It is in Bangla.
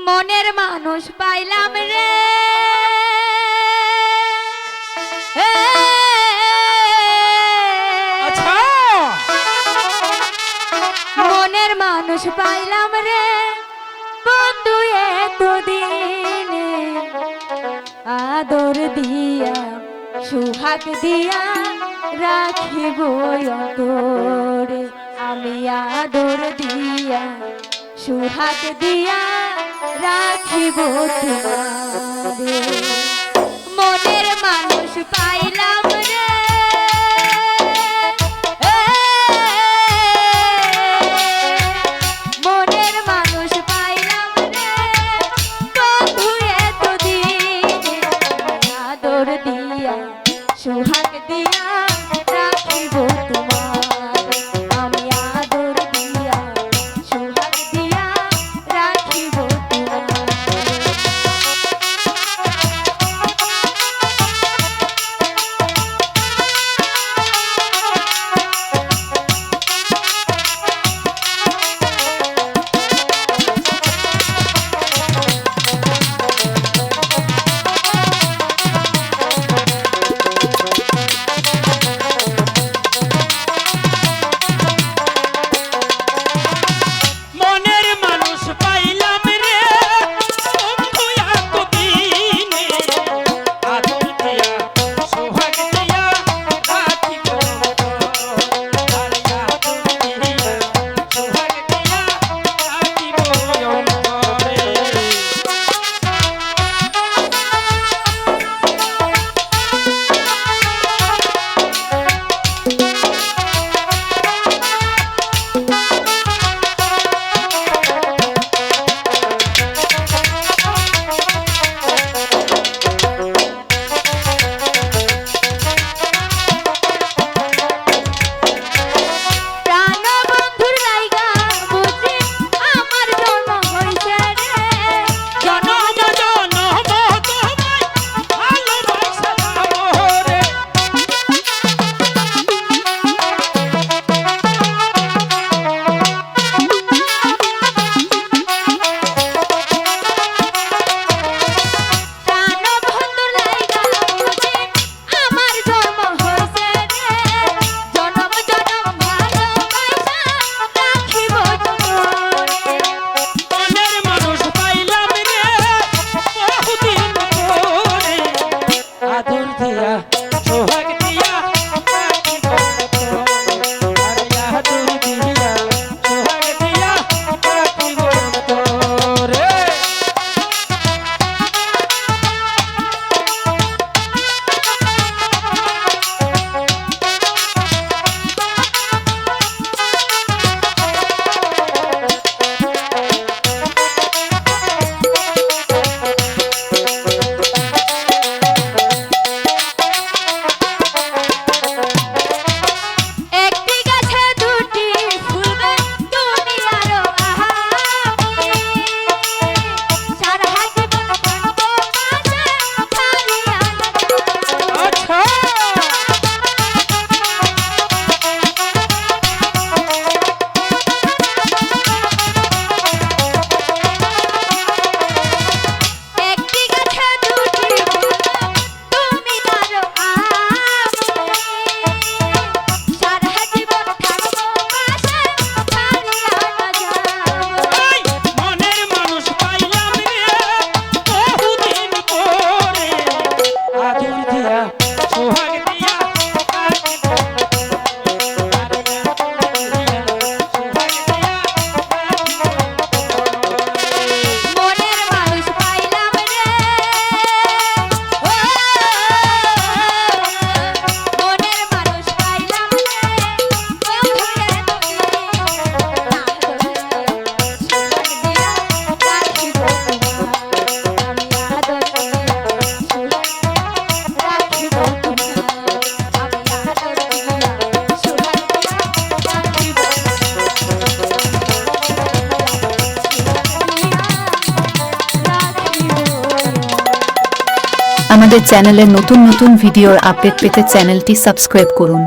মনের মানুষ পাইলাম রে, মনের মানুষ পাইলাম রে বন্ধু, এতদিনে আদর দিয়া সুহাগ দিয়া রাখিব অন্তরে, আমি আদর দিয়া সুহাগ দিয়া রাখিব তোমারে। মনের মানুষ পাইলাম রে, মনের মানুষ পাইলাম রে বন্ধু, এতদিন আদর দিয়া সুহাগ দিয়া রাখিব তোমার, আমি আদর দিয়া সুহাগ দিয়া রাখিব তোমার। আমাদের চ্যানেলে নতুন নতুন ভিডিওর আপডেট পেতে চ্যানেলটি সাবস্ক্রাইব করুন।